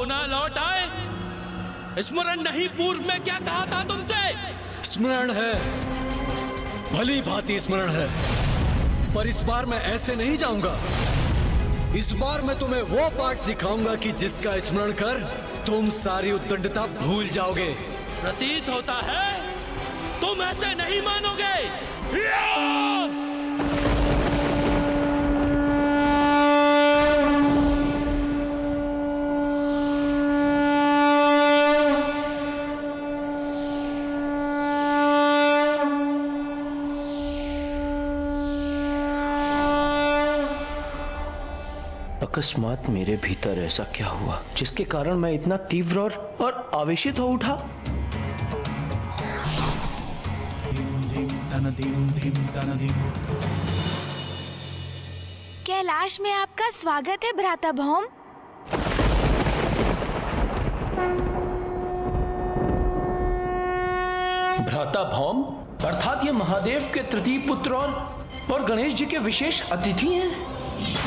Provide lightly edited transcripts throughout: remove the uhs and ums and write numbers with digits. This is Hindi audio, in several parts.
पुनः लौट आए। स्मरण नहीं पूर्व में क्या कहा था तुमसे? स्मरण है, भली भांति स्मरण है, पर इस बार मैं ऐसे नहीं जाऊंगा। इस बार मैं तुम्हें वो पाठ सिखाऊंगा कि जिसका स्मरण कर तुम सारी उद्दंडता भूल जाओगे। प्रतीत होता है तुम ऐसे नहीं मानोगे। अकस्मात मेरे भीतर ऐसा क्या हुआ जिसके कारण मैं इतना तीव्र और आवेशित हो उठा? कैलाश में आपका स्वागत है भ्राता भौम। भ्राता भौम अर्थात ये महादेव के तृतीय पुत्र और गणेश जी के विशेष अतिथि हैं।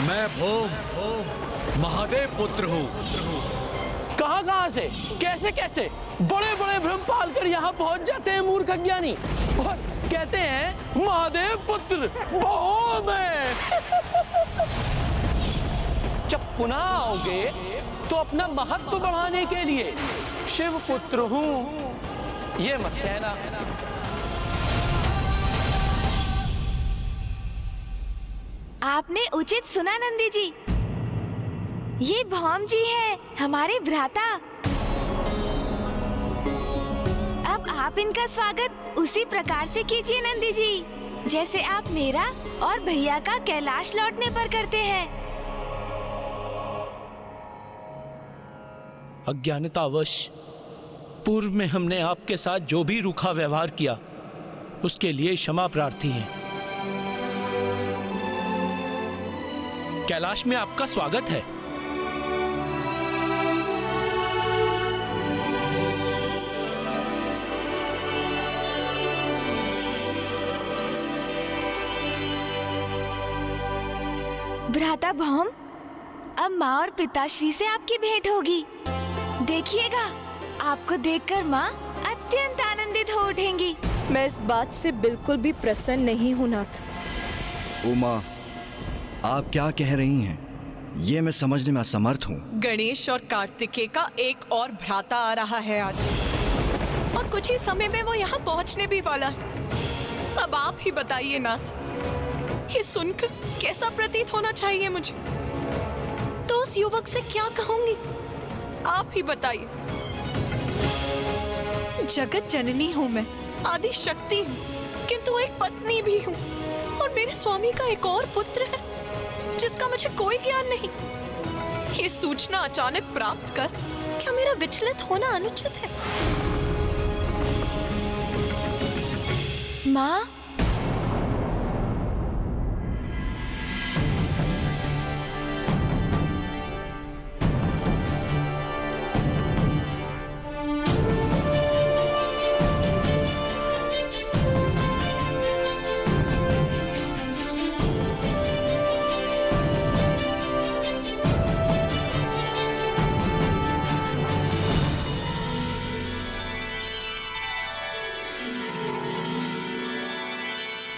मैं भौम महादेव पुत्र हूँ। कहाँ से कैसे कैसे बड़े बड़े भ्रम पाल कर यहाँ पहुँच जाते हैं मूर्ख अज्ञानी, और कहते हैं महादेव पुत्र भौम है। जब पुनः आओगे तो अपना महत्व बढ़ाने के लिए शिव पुत्र हूँ ये मत कहना। आपने उचित सुना नंदी जी, ये भौम जी हैं, हमारे भ्राता। अब आप इनका स्वागत उसी प्रकार से कीजिए नंदी जी, जैसे आप मेरा और भैया का कैलाश लौटने पर करते हैं। अज्ञानतावश पूर्व में हमने आपके साथ जो भी रूखा व्यवहार किया उसके लिए क्षमा प्रार्थी हैं। कैलाश में आपका स्वागत है। भ्राता भौम, अब माँ और पिताश्री से आपकी भेंट होगी। देखिएगा, आपको देखकर माँ अत्यंत आनंदित हो उठेंगी। मैं इस बात से बिल्कुल भी प्रसन्न नहीं हूँ नाथ। उमा, आप क्या कह रही हैं? ये मैं समझने में असमर्थ हूँ। गणेश और कार्तिकेय का एक और भ्राता आ रहा है आज, और कुछ ही समय में वो यहाँ पहुँचने भी वाला है। अब आप ही बताइए नाथ, ये सुनकर कैसा प्रतीत होना चाहिए मुझे? तो उस युवक से क्या कहूंगी? आप ही बताइए। जगत जननी हूँ मैं, आदि शक्ति हूँ, किंतु एक पत्नी भी हूँ, और मेरे स्वामी का एक और पुत्र है जिसका मुझे कोई ज्ञान नहीं। ये सूचना अचानक प्राप्त कर क्या मेरा विचलित होना अनुचित है? माँ,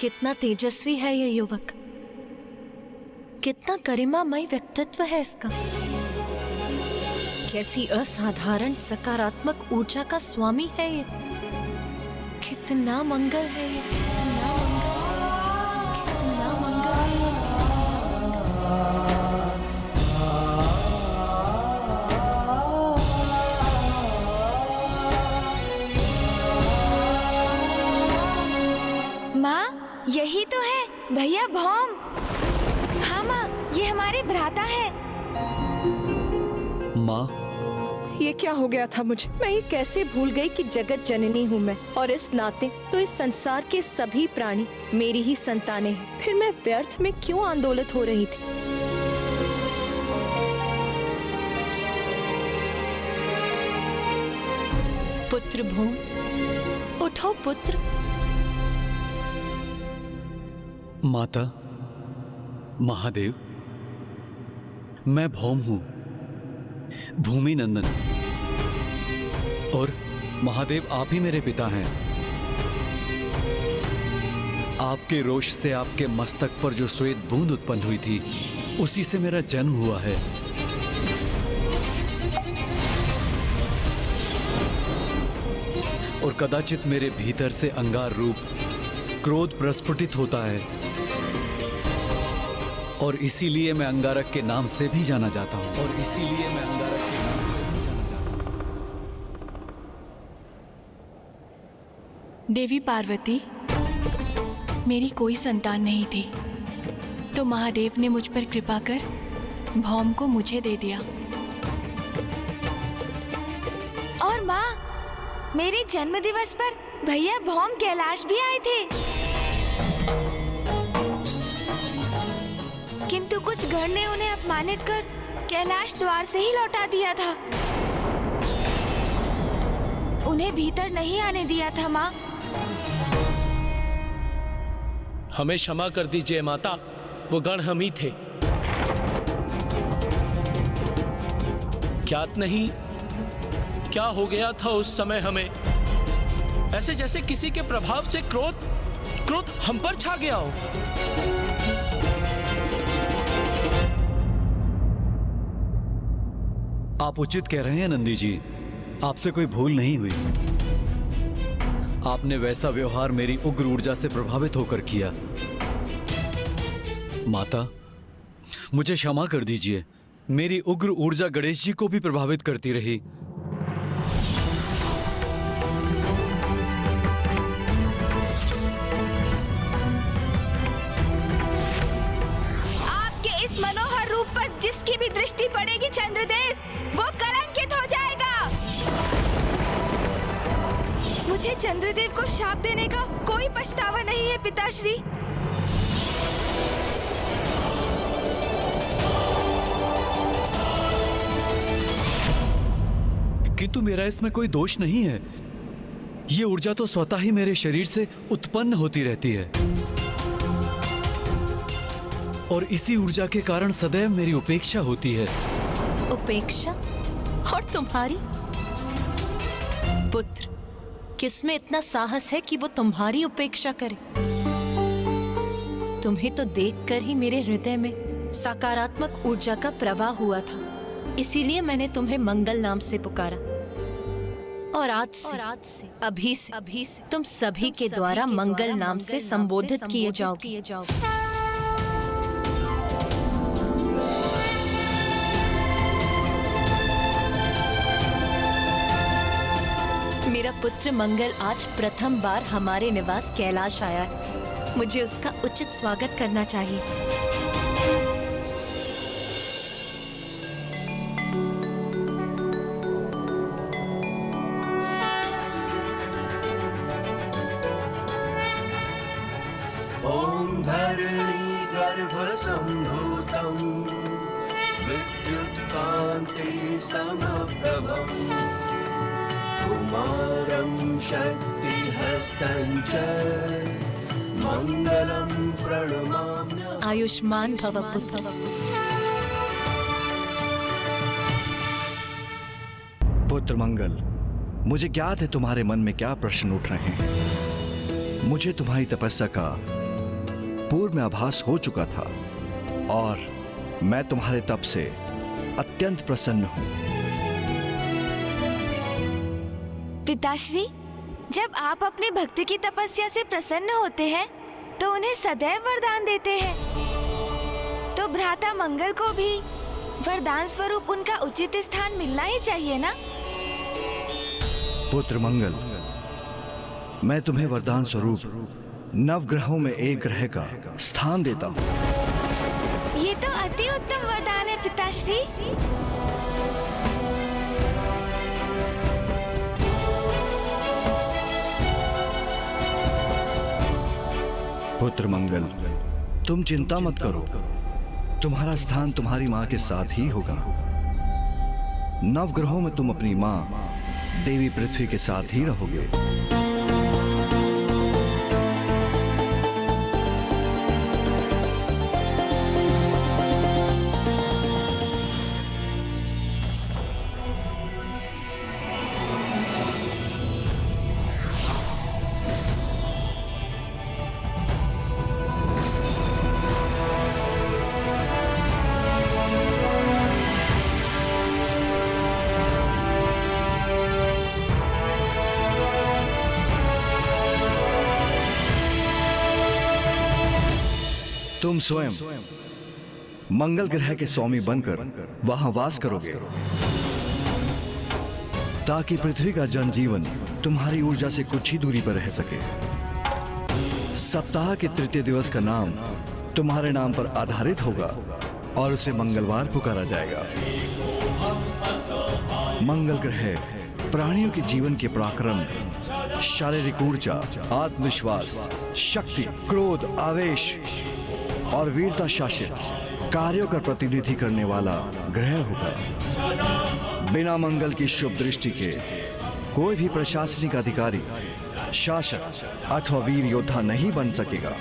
कितना तेजस्वी है ये युवक, कितना गरिमामय व्यक्तित्व है इसका, कैसी असाधारण सकारात्मक ऊर्जा का स्वामी है ये। कितना मंगल है ये, कितना मंगल, कितना मंगल। माँ, यही तो है भैया भौम। हाँ माँ, ये हमारे भ्राता है। माँ, ये क्या हो गया था मुझे? मैं ये कैसे भूल गई कि जगत जननी हूँ मैं, और इस नाते तो इस संसार के सभी प्राणी मेरी ही संतानें हैं। फिर मैं व्यर्थ में क्यों आंदोलित हो रही थी? पुत्र भूम, उठो पुत्र। माता, महादेव, मैं भौम हूँ। भूमि नंदन। और महादेव, आप ही मेरे पिता हैं। आपके रोष से आपके मस्तक पर जो श्वेत बूंद उत्पन्न हुई थी, उसी से मेरा जन्म हुआ है। और कदाचित मेरे भीतर से अंगार रूप क्रोध प्रस्फुटित होता है, और इसीलिए मैं अंगारक के नाम से भी जाना जाता हूं। देवी पार्वती, मेरी कोई संतान नहीं थी, तो महादेव ने मुझ पर कृपा कर भौम को मुझे दे दिया। और माँ, मेरे जन्म दिवस पर भैया भौम कैलाश भी आए थे, किंतु कुछ गण ने उन्हें अपमानित कर कैलाश द्वार से ही लौटा दिया था। उन्हें भीतर नहीं आने दिया था माँ। हमें क्षमा कर दीजिए माता, वो गण हम ही थे। ज्ञात नहीं क्या हो गया था उस समय हमें, ऐसे जैसे किसी के प्रभाव से क्रोध हम पर छा गया हो। आप उचित कह रहे हैं नंदी जी, आपसे कोई भूल नहीं हुई। आपने वैसा व्यवहार मेरी उग्र ऊर्जा से प्रभावित होकर किया। माता, मुझे क्षमा कर दीजिए। मेरी उग्र ऊर्जा गणेश जी को भी प्रभावित करती रही। आपके इस मनोहर रूप पर जिसकी भी दृष्टि पड़ेगी चंद्रदेव, वो कलंकित हो जाएगा। मुझे चंद्रदेव को शाप देने का कोई पछतावा नहीं है पिताश्री। किंतु मेरा इसमें कोई दोष नहीं है। ये ऊर्जा तो स्वतः ही मेरे शरीर से उत्पन्न होती रहती है, और इसी ऊर्जा के कारण सदैव मेरी उपेक्षा होती है। उपेक्षा? और तुम्हारी? पुत्र, किसमें इतना साहस है कि वो तुम्हारी उपेक्षा करे? तुम्हें तो देखकर ही मेरे हृदय में सकारात्मक ऊर्जा का प्रवाह हुआ था, इसीलिए मैंने तुम्हें मंगल नाम से पुकारा। और आज से अभी से तुम सभी के द्वारा मंगल नाम से संबोधित किए जाओगे। मेरा पुत्र मंगल आज प्रथम बार हमारे निवास कैलाश आया है। मुझे उसका उचित स्वागत करना चाहिए। ओम धरणी गर्भ संभूतं विद्युत कांति समप्रभं कुमारं शक्ति हस्तं च मंगलम प्रणमाम्यहम्। आयुष्मान भव पुत्र। पुत्र मंगल, मुझे ज्ञात है तुम्हारे मन में क्या प्रश्न उठ रहे हैं। मुझे तुम्हारी तपस्या का पूर्व में आभास हो चुका था, और मैं तुम्हारे तप से अत्यंत प्रसन्न हूं। पिताश्री, जब आप अपने भक्ति की तपस्या से प्रसन्न होते हैं तो उन्हें सदैव वरदान देते हैं, तो भ्राता मंगल को भी वरदान स्वरूप उनका उचित स्थान मिलना ही चाहिए ना। पुत्र मंगल, मैं तुम्हें वरदान स्वरूप नवग्रहों में एक ग्रह का स्थान देता हूं। ये तो अति उत्तम वरदान है पिताश्री। पुत्र मंगल, तुम चिंता मत करो, तुम्हारा स्थान तुम्हारी माँ के साथ ही होगा। नवग्रहों में तुम अपनी माँ देवी पृथ्वी के साथ ही रहोगे। तुम स्वयं मंगल ग्रह के स्वामी बनकर वहां वास करोगे, ताकि पृथ्वी का जनजीवन तुम्हारी ऊर्जा से कुछ ही दूरी पर रह सके। सप्ताह के तृतीय दिवस का नाम तुम्हारे नाम पर आधारित होगा और उसे मंगलवार पुकारा जाएगा। मंगल ग्रह प्राणियों के जीवन के पराक्रम, शारीरिक ऊर्जा, आत्मविश्वास, शक्ति, क्रोध, आवेश और वीरता शासित कार्यों का प्रतिनिधि करने वाला ग्रह होगा। बिना मंगल की शुभ दृष्टि के कोई भी प्रशासनिक अधिकारी, शासक अथवा वीर योद्धा नहीं बन सकेगा।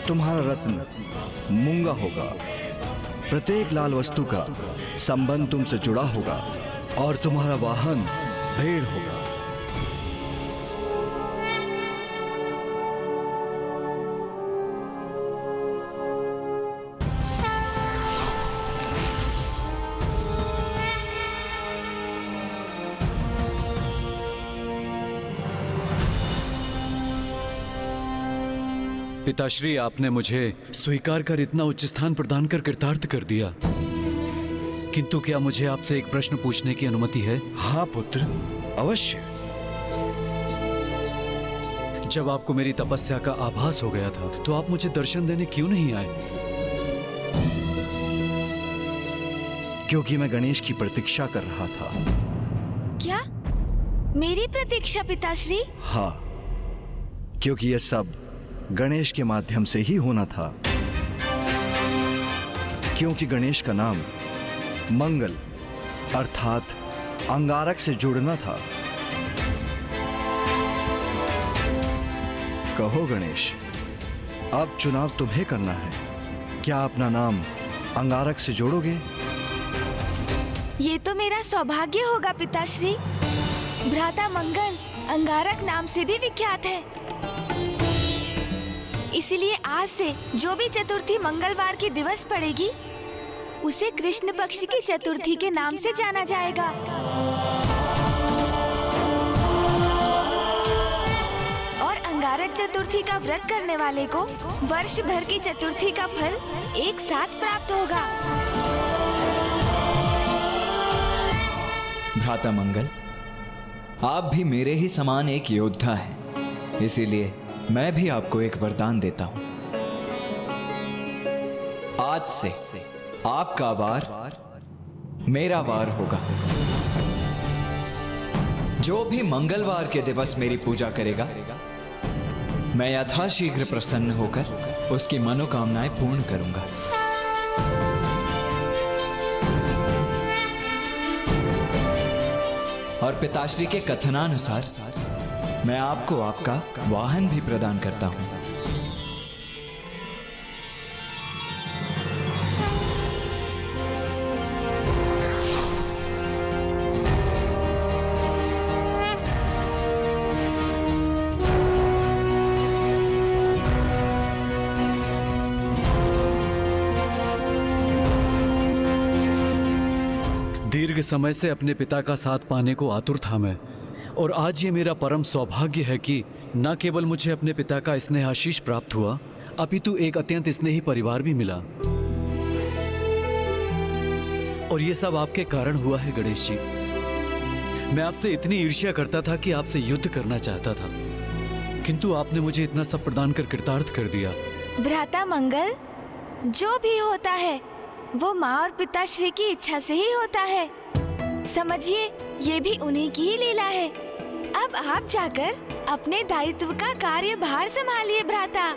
तुम्हारा रत्न मूंगा होगा। प्रत्येक लाल वस्तु का संबंध तुमसे जुड़ा होगा और तुम्हारा वाहन भेड़ होगा। पिताश्री, आपने मुझे स्वीकार कर इतना उच्च स्थान प्रदान कर कृतार्थ कर दिया, किंतु क्या मुझे आपसे एक प्रश्न पूछने की अनुमति है? हाँ पुत्र, अवश्य। जब आपको मेरी तपस्या का आभास हो गया था तो आप मुझे दर्शन देने क्यों नहीं आए? क्योंकि मैं गणेश की प्रतीक्षा कर रहा था। क्या? मेरी प्रतीक्षा पिताश्री? हाँ, क्योंकि यह सब गणेश के माध्यम से ही होना था। क्योंकि गणेश का नाम मंगल अर्थात अंगारक से जुड़ना था। कहो गणेश, अब चुनाव तुम्हें करना है। क्या अपना नाम अंगारक से जोड़ोगे? ये तो मेरा सौभाग्य होगा पिताश्री। भ्राता मंगल अंगारक नाम से भी विख्यात है। इसलिए आज से जो भी चतुर्थी मंगलवार की दिवस पड़ेगी उसे कृष्ण पक्ष की चतुर्थी के नाम से जाना जाएगा। और अंगारक चतुर्थी का व्रत करने वाले को वर्ष भर की चतुर्थी का फल एक साथ प्राप्त होगा। भ्राता मंगल, आप भी मेरे ही समान एक योद्धा हैं, इसीलिए मैं भी आपको एक वरदान देता हूं। आज से आपका वार मेरा वार होगा। जो भी मंगलवार के दिवस मेरी पूजा करेगा, मैं यथाशीघ्र प्रसन्न होकर उसकी मनोकामनाएं पूर्ण करूंगा। और पिताश्री के कथनानुसार मैं आपको आपका वाहन भी प्रदान करता हूं। दीर्घ समय से अपने पिता का साथ पाने को आतुर था मैं, और आज ये मेरा परम सौभाग्य है कि न केवल मुझे अपने पिता का स्नेह आशीष प्राप्त हुआ, अपितु एक अत्यंत स्नेही परिवार भी मिला। और ये सब आपके कारण हुआ है गणेश जी। मैं आपसे इतनी ईर्ष्या करता था कि आपसे युद्ध करना चाहता था, किंतु आपने मुझे इतना सब प्रदान कर कृतार्थ कर दिया। भ्राता मंगल, जो भी होता है वो माँ और पिताश्री की इच्छा से ही होता है। समझिए, ये भी उन्हीं की ही लीला है। अब आप जाकर अपने दायित्व का कार्यभार संभालिए भ्राता।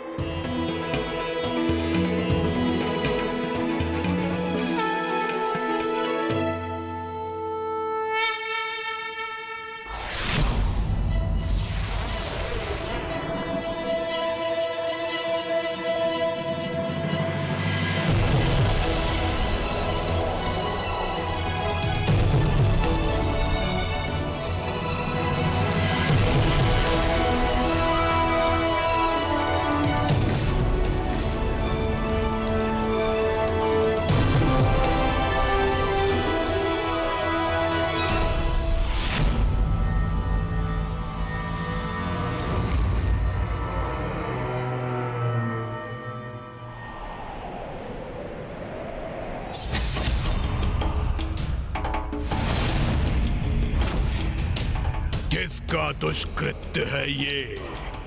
किसका दुष्कृत्य है ये?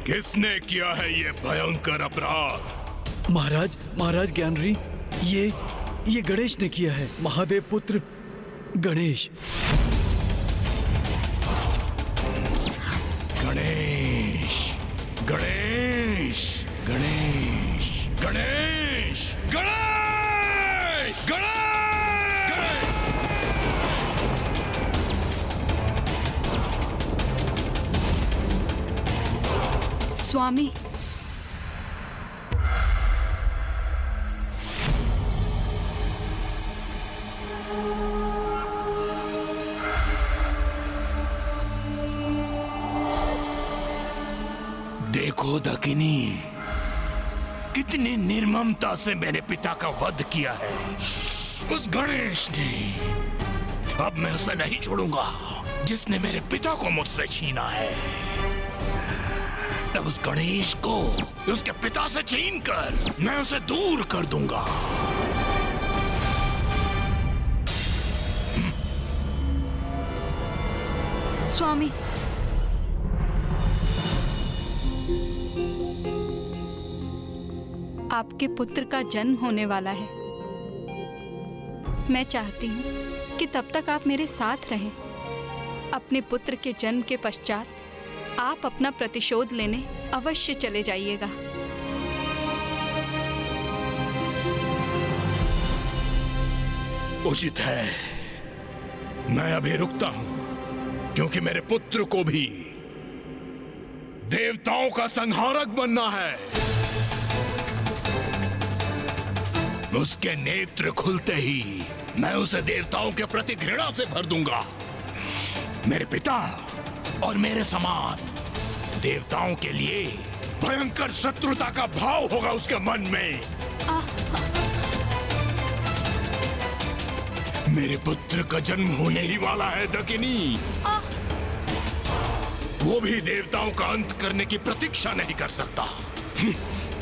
किसने किया है ये भयंकर अपराध? महाराज ज्ञानरी, ये गणेश ने किया है। महादेव पुत्र गणेश। गणेश गणेश गणेश गणेश गणेश गणेश। स्वामी, देखो दकिनी, कितनी निर्ममता से मेरे पिता का वध किया है उस गणेश ने। अब मैं उसे नहीं छोड़ूंगा जिसने मेरे पिता को मुझसे छीना है। अब उस गणेश को उसके पिता से छीनकर मैं उसे दूर कर दूंगा। स्वामी, आपके पुत्र का जन्म होने वाला है। मैं चाहती हूँ कि तब तक आप मेरे साथ रहें। अपने पुत्र के जन्म के पश्चात आप अपना प्रतिशोध लेने अवश्य चले जाइएगा। उचित है, मैं अभी रुकता हूं, क्योंकि मेरे पुत्र को भी देवताओं का संहारक बनना है। उसके नेत्र खुलते ही मैं उसे देवताओं के प्रति घृणा से भर दूंगा। मेरे पिता और मेरे समान देवताओं के लिए भयंकर शत्रुता का भाव होगा उसके मन में। मेरे पुत्र का जन्म होने ही वाला है दकिनी। वो भी देवताओं का अंत करने की प्रतीक्षा नहीं कर सकता।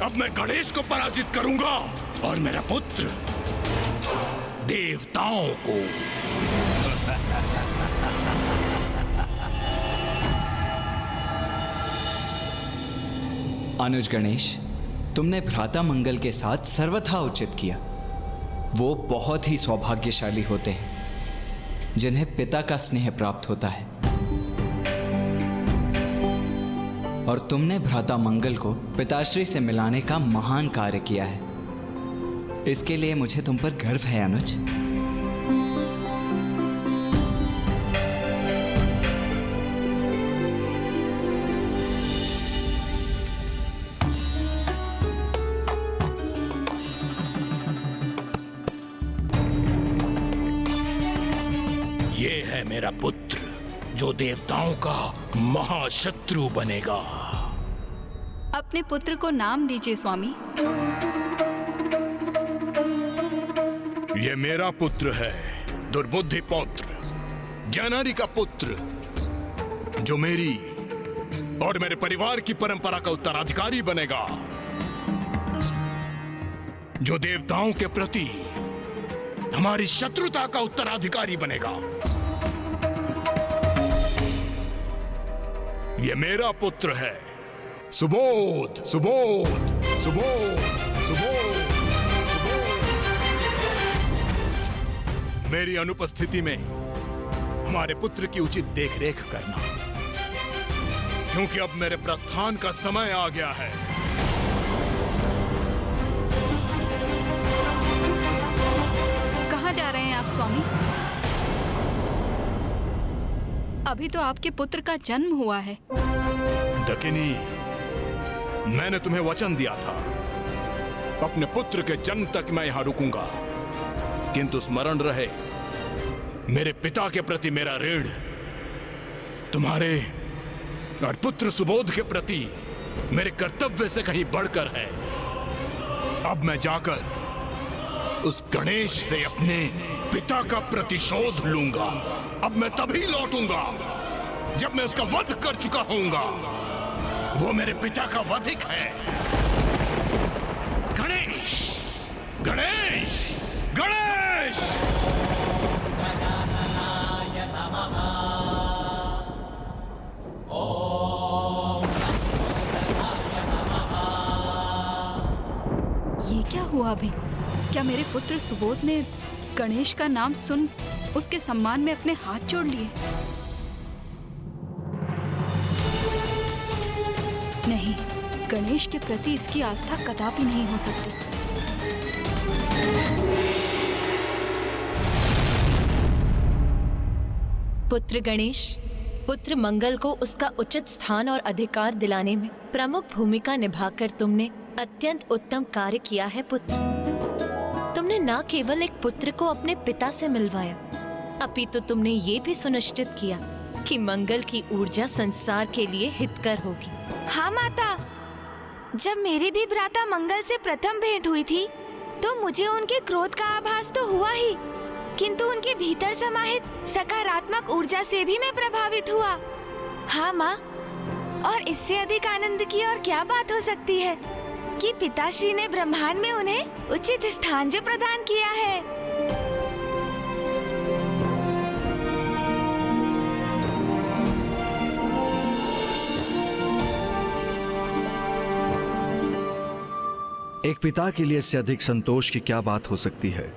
अब मैं गणेश को पराजित करूंगा और मेरा पुत्र देवताओं को। अनुज गणेश, तुमने भ्राता मंगल के साथ सर्वथा उचित किया। वो बहुत ही सौभाग्यशाली होते हैं जिन्हें पिता का स्नेह प्राप्त होता है, और तुमने भ्राता मंगल को पिताश्री से मिलाने का महान कार्य किया है। इसके लिए मुझे तुम पर गर्व है अनुज। ये है मेरा पुत्र जो देवताओं का महाशत्रु बनेगा। अपने पुत्र को नाम दीजिए स्वामी। ये मेरा पुत्र है, दुर्बुद्धि पौत्र, ज्ञानारी का पुत्र, जो मेरी और मेरे परिवार की परंपरा का उत्तराधिकारी बनेगा, जो देवताओं के प्रति हमारी शत्रुता का उत्तराधिकारी बनेगा। ये मेरा पुत्र है, सुबोध सुबोध सुबोध सुबोध। मेरी अनुपस्थिति में हमारे पुत्र की उचित देखरेख करना, क्योंकि अब मेरे प्रस्थान का समय आ गया है। कहाँ जा रहे हैं आप स्वामी? अभी तो आपके पुत्र का जन्म हुआ है। दकिनी, मैंने तुम्हें वचन दिया था, अपने पुत्र के जन्म तक मैं यहां रुकूंगा, किंतु स्मरण रहे, मेरे पिता के प्रति मेरा ऋण तुम्हारे और पुत्र सुबोध के प्रति मेरे कर्तव्य से कहीं बढ़कर है। अब मैं जाकर उस गणेश से अपने पिता का प्रतिशोध लूंगा। अब मैं तभी लौटूंगा जब मैं उसका वध कर चुका होऊंगा। वो मेरे पिता का वधिक है। गणेश गणेश गणेश। हुआ अभी? क्या मेरे पुत्र सुबोध ने गणेश का नाम सुन उसके सम्मान में अपने हाथ जोड़ लिए? नहीं, गणेश के प्रति इसकी आस्था कदापि नहीं हो सकती। पुत्र गणेश, पुत्र मंगल को उसका उचित स्थान और अधिकार दिलाने में प्रमुख भूमिका निभाकर तुमने अत्यंत उत्तम कार्य किया है पुत्र। तुमने न केवल एक पुत्र को अपने पिता से मिलवाया, अपितु तुमने ये भी सुनिश्चित किया कि मंगल की ऊर्जा संसार के लिए हितकर होगी। हाँ माता, जब मेरी भी भ्राता मंगल से प्रथम भेंट हुई थी तो मुझे उनके क्रोध का आभास तो हुआ ही, किंतु उनके भीतर समाहित सकारात्मक ऊर्जा से भी मैं प्रभावित हुआ। हाँ माँ, और इससे अधिक आनंद की और क्या बात हो सकती है कि पिताश्री ने ब्रह्मांड में उन्हें उचित स्थान जो प्रदान किया है। एक पिता के लिए इससे अधिक संतोष की क्या बात हो सकती है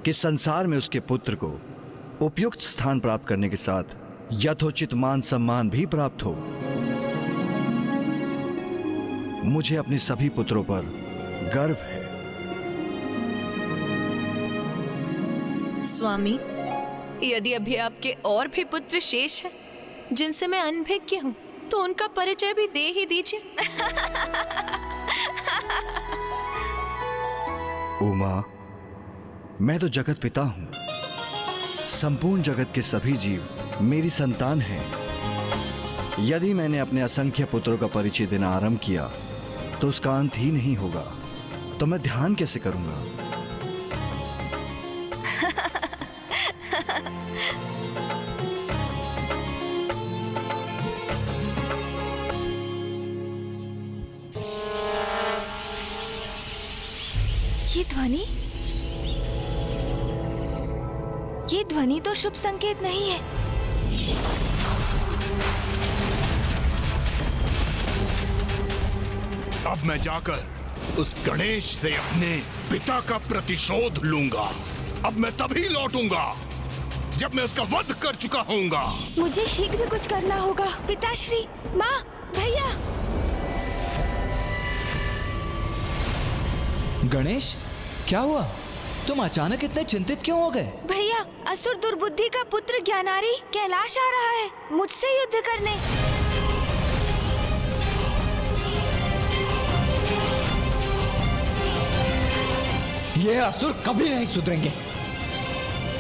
कि संसार में उसके पुत्र को उपयुक्त स्थान प्राप्त करने के साथ यथोचित मान सम्मान भी प्राप्त हो। मुझे अपने सभी पुत्रों पर गर्व है। स्वामी, यदि अभी आपके और भी पुत्र शेष हैं जिनसे मैं अनभिज्ञ हूँ तो उनका परिचय भी दे ही दीजिए। उमा, मैं तो जगत पिता हूं। संपूर्ण जगत के सभी जीव मेरी संतान हैं। यदि मैंने अपने असंख्य पुत्रों का परिचय देना आरंभ किया तो उसका अंत ही नहीं होगा, तो मैं ध्यान कैसे करूंगा? ये ध्वनि तो शुभ संकेत नहीं है। अब मैं जाकर उस गणेश से अपने पिता का प्रतिशोध लूंगा। अब मैं तभी लौटूंगा जब मैं उसका वध कर चुका होऊंगा। मुझे शीघ्र कुछ करना होगा। पिताश्री, माँ, भैया। गणेश, क्या हुआ? तुम अचानक इतने चिंतित क्यों हो गए? भैया, असुर दुर्बुद्धि का पुत्र ज्ञानारी कैलाश आ रहा है मुझसे युद्ध करने। ये असुर कभी नहीं सुधरेंगे।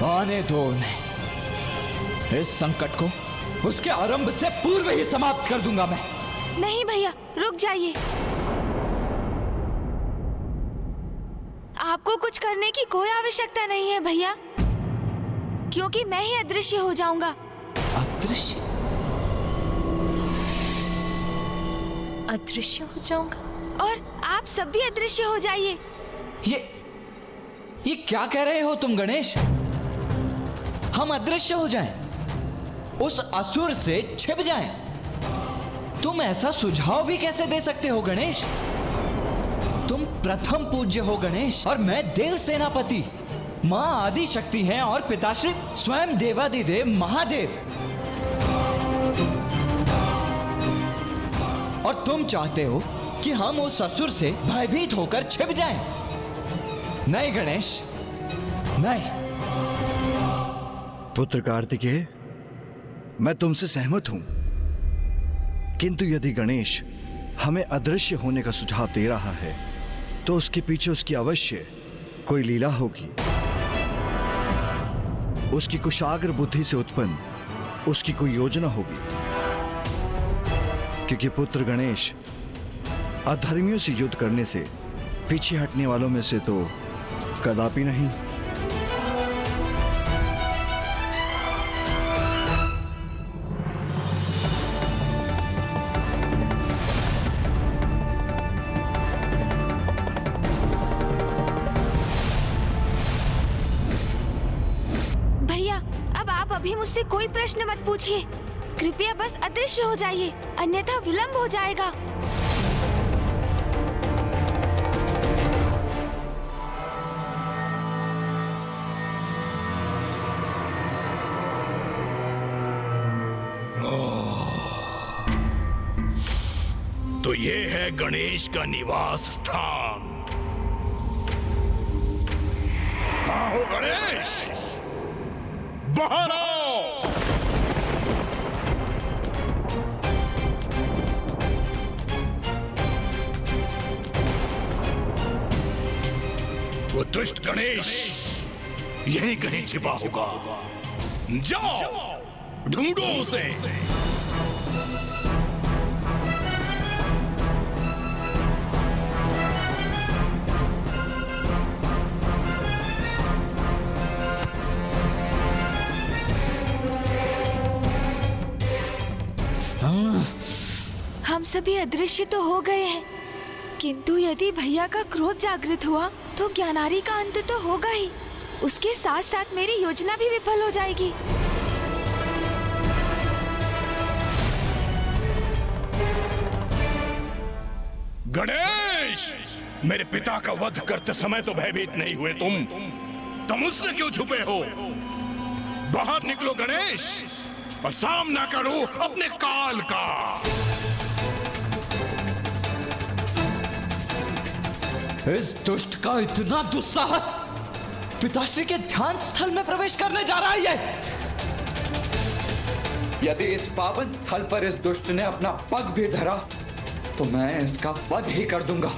आने दो उन्हें। इस संकट को उसके आरंभ से पूर्व ही समाप्त कर दूंगा मैं। नहीं भैया, रुक जाइए। आपको कुछ करने की कोई आवश्यकता नहीं है भैया, क्योंकि मैं ही अदृश्य हो जाऊंगा। अदृश्य? अदृश्य हो जाऊंगा? और आप सब भी अदृश्य हो जाइए। ये क्या कह रहे हो तुम गणेश? हम अदृश्य हो जाएं, उस असुर से छिप जाएं? तुम ऐसा सुझाव भी कैसे दे सकते हो गणेश? तुम प्रथम पूज्य हो गणेश, और मैं देव सेनापति। माँ आदि शक्ति हैं और पिताश्री स्वयं देवादिदेव महादेव। और तुम चाहते हो कि हम उस असुर से भयभीत होकर छिप जाएं? नहीं गणेश, नहीं। पुत्र कार्तिकेय, मैं तुमसे सहमत हूं, किंतु यदि गणेश हमें अदृश्य होने का सुझाव दे रहा है तो उसके पीछे उसकी अवश्य कोई लीला होगी। उसकी कुशाग्र बुद्धि से उत्पन्न उसकी कोई योजना होगी, क्योंकि पुत्र गणेश अधर्मियों से युद्ध करने से पीछे हटने वालों में से तो कदापि नहीं। अभी मुझसे कोई प्रश्न मत पूछिए। कृपया बस अदृश्य हो जाइए, अन्यथा विलंब हो जाएगा। तो ये है गणेश का निवास स्थान। कहाँ हो गणेश? बाहर आओ। वो दुष्ट गणेश यहीं कहीं छिपा होगा। जाओ ढूंढो उसे। हम सभी अदृश्य तो हो गए हैं, किंतु यदि भैया का क्रोध जागृत हुआ तो ज्ञानारी का अंत तो होगा ही। उसके साथ साथ मेरी योजना भी विफल हो जाएगी। गणेश, मेरे पिता का वध करते समय तो भयभीत नहीं हुए तुम उससे क्यों छुपे हो? बाहर निकलो गणेश और सामना करो अपने काल का। इस दुष्ट का इतना दुस्साहस! पिताश्री के ध्यान स्थल में प्रवेश करने जा रहा है ये। यदि इस पावन स्थल पर इस दुष्ट ने अपना पग भी धरा तो मैं इसका वध ही कर दूंगा।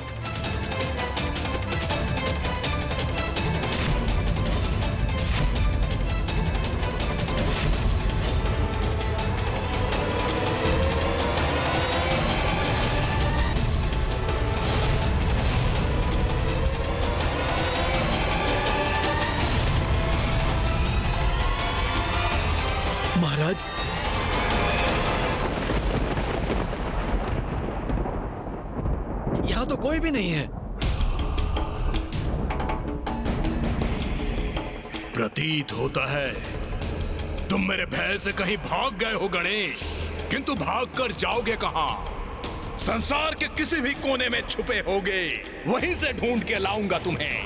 महाराज, यहाँ तो कोई भी नहीं है। प्रतीत होता है तुम मेरे भय से कहीं भाग गए हो गणेश, किंतु भाग कर जाओगे कहां? संसार के किसी भी कोने में छुपे होगे, वहीं से ढूंढ के लाऊंगा तुम्हें।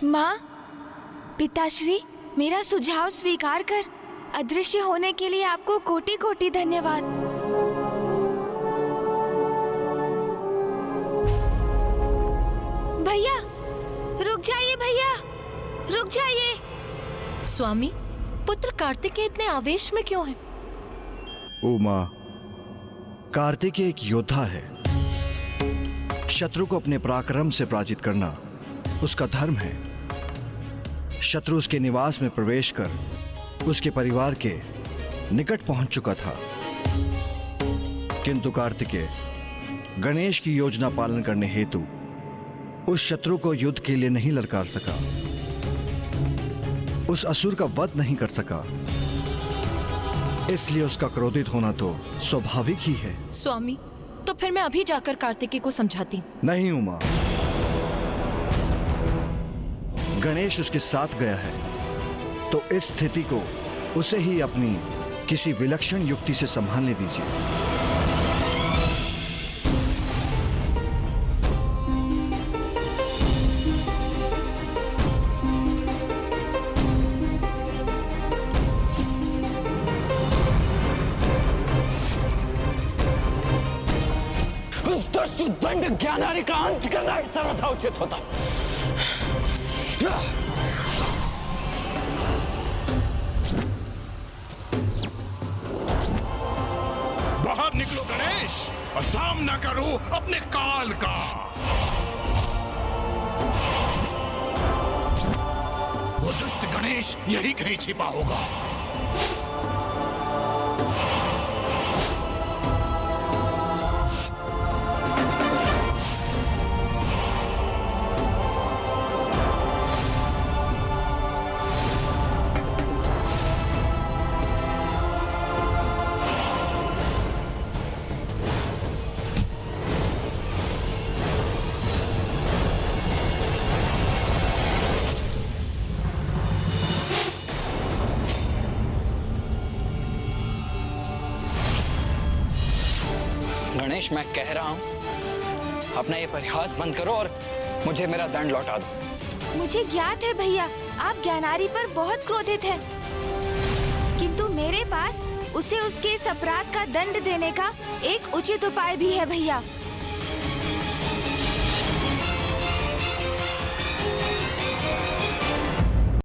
माँ, पिताश्री, मेरा सुझाव स्वीकार कर अदृश्य होने के लिए आपको कोटि कोटि धन्यवाद। भैया, रुक जाइए भैया, रुक जाइए। स्वामी, पुत्र कार्तिकेय इतने आवेश में क्यों है? उमा, कार्तिकेय एक योद्धा है। शत्रु को अपने पराक्रम से पराजित करना उसका धर्म है। शत्रु उसके निवास में प्रवेश कर उसके परिवार के निकट पहुंच चुका था, किंतु कार्तिकेय गणेश की योजना पालन करने हेतु उस शत्रु को युद्ध के लिए नहीं ललकार सका, उस असुर का वध नहीं कर सका। इसलिए उसका क्रोधित होना तो स्वाभाविक ही है। स्वामी, तो फिर मैं अभी जाकर कार्तिकेय को समझाती हूँ। नहीं उमा, गणेश उसके साथ गया है, तो इस स्थिति को उसे ही अपनी किसी विलक्षण युक्ति से संभालने दीजिए। उस दुष्ट दंड ज्ञानारी का अंत करना ही सर्वथा उचित होता। बाहर निकलो गणेश और सामना करो अपने काल का। वो दुष्ट गणेश यही कहीं छिपा होगा। गणेश, मैं कह रहा हूं अपना ये परिहास बंद करो और मुझे मेरा दंड लौटा दो। मुझे ज्ञात है भैया, आप ज्ञानारी पर बहुत क्रोधित हैं। किंतु मेरे पास उसे उसके इस अपराध का दंड देने का एक उचित उपाय भी है भैया।